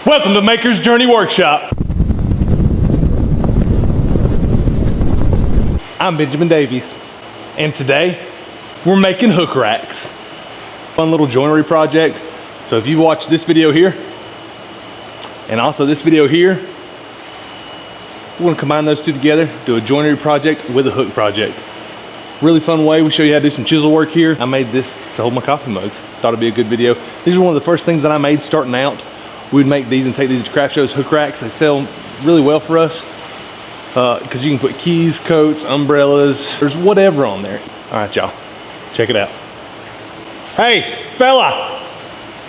Welcome to Maker's Journey Workshop. I'm Benjamin Davies, and today we're making hook racks. Fun little joinery project. So if you watch this video here, and also this video here, we're gonna combine those two together, do a joinery project with a hook project. Really fun way. We show you how to do some chisel work here. I made this to hold my coffee mugs. Thought it'd be a good video. These are one of the first things that I made starting out. We'd make these and take these to craft shows, hook racks. They sell really well for us because you can put keys, coats, umbrellas, there's whatever on there. All right, y'all, check it out. Hey, fella,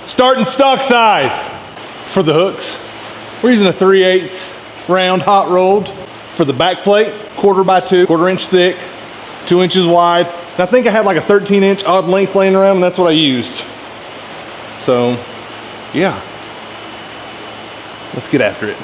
starting stock size for the hooks. We're using a 3/8 round hot rolled for the back plate, 1/4 by 2, 1/4 inch thick, 2 inches wide. And I think I had like a 13-inch odd length laying around, and that's what I used. So, yeah. Let's get after it.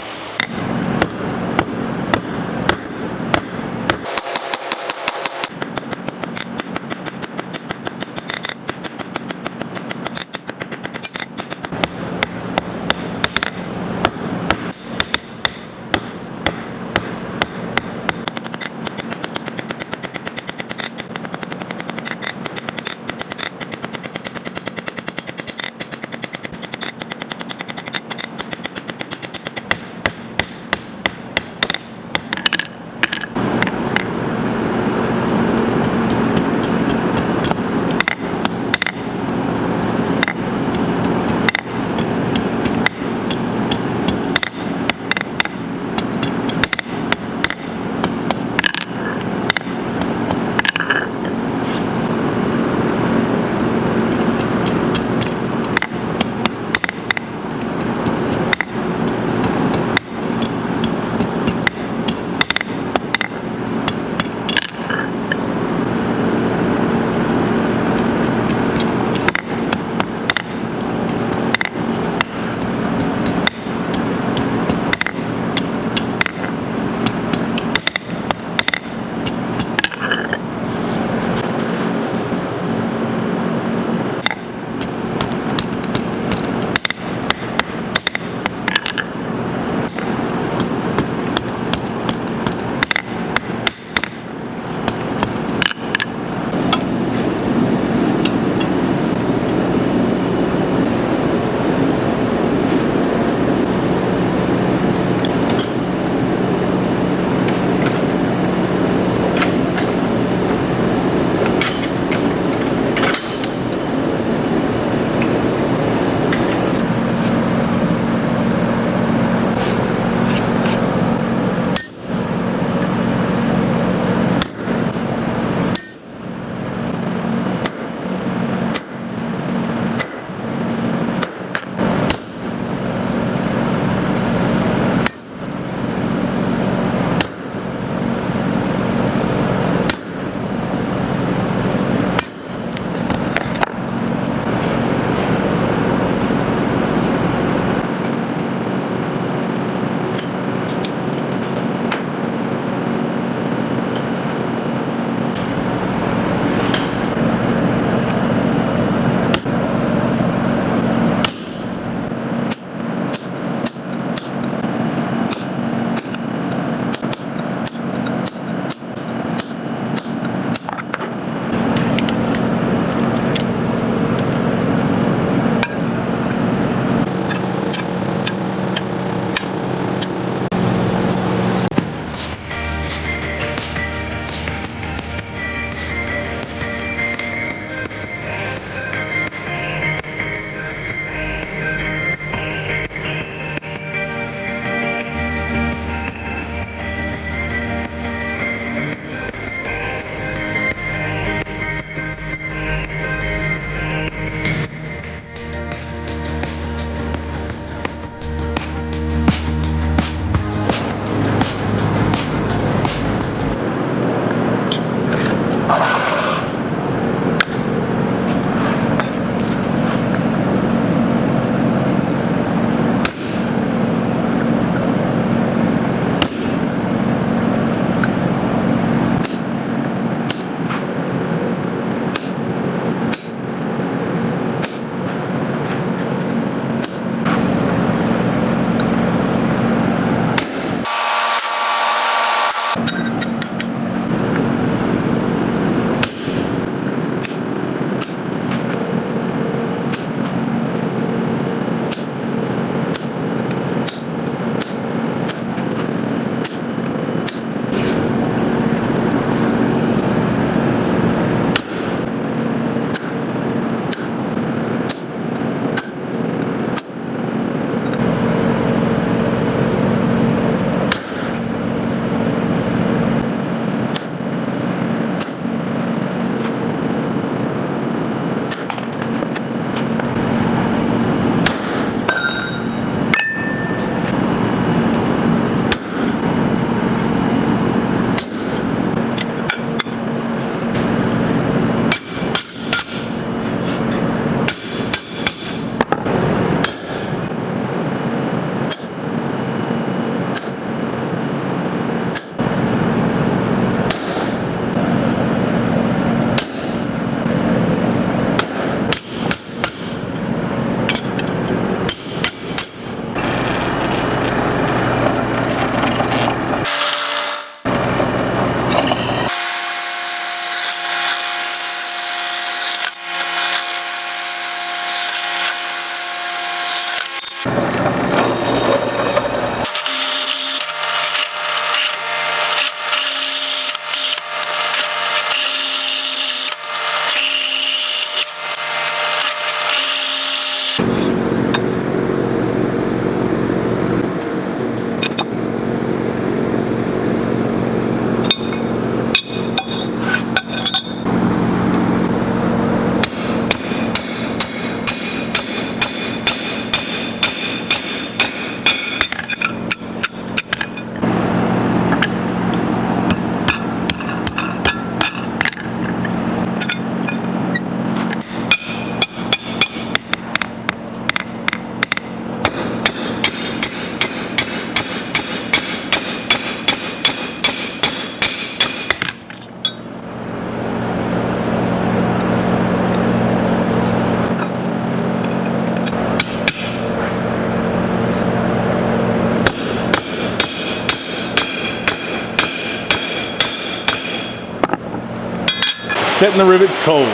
setting the rivets cold.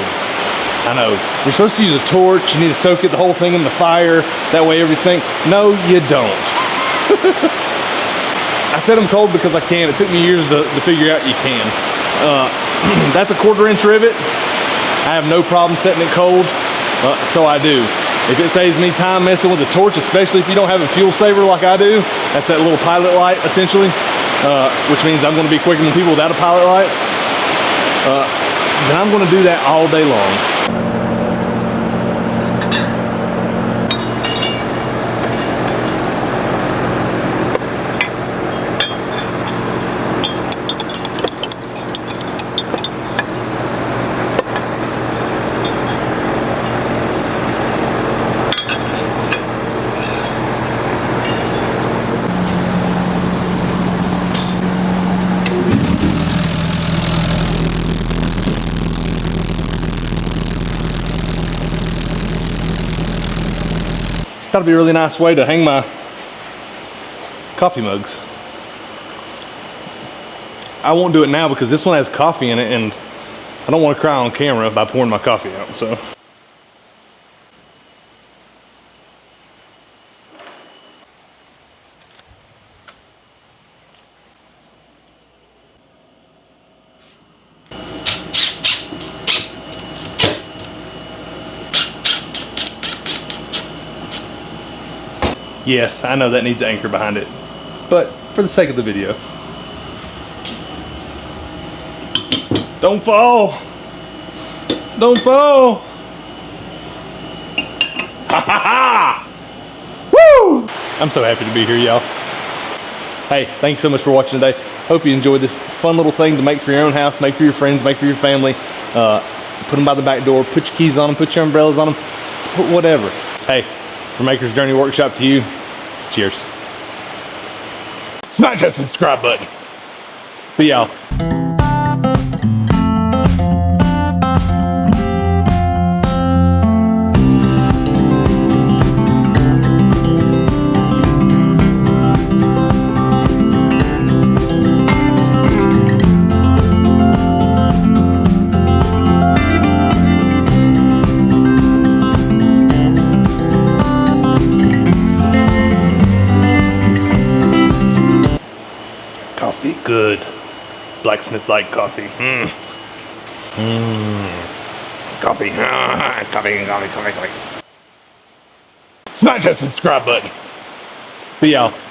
I know, you're supposed to use a torch, you need to soak it, the whole thing in the fire, that way everything, no you don't. I set them cold because I can. It took me years to figure out you can. That's a 1/4 inch rivet. I have no problem setting it cold, so I do. If it saves me time messing with the torch, especially if you don't have a fuel saver like I do, that's that little pilot light essentially, which means I'm gonna be quicker than people without a pilot light, then I'm gonna do that all day long. That'll be a really nice way to hang my coffee mugs. I won't do it now because this one has coffee in it and I don't want to cry on camera by pouring my coffee out, so. Yes, I know that needs an anchor behind it, but for the sake of the video. Don't fall! Don't fall! Ha ha ha! Woo! I'm so happy to be here, y'all. Hey, thanks so much for watching today. Hope you enjoyed this fun little thing to make for your own house, make for your friends, make for your family. Put them by the back door, put your keys on them, put your umbrellas on them, put whatever. Hey, from Maker's Journey Workshop to you, cheers. Smash that subscribe button. See y'all. Coffee, good. Blacksmith like coffee. Coffee. Coffee. Smash that subscribe button. See y'all.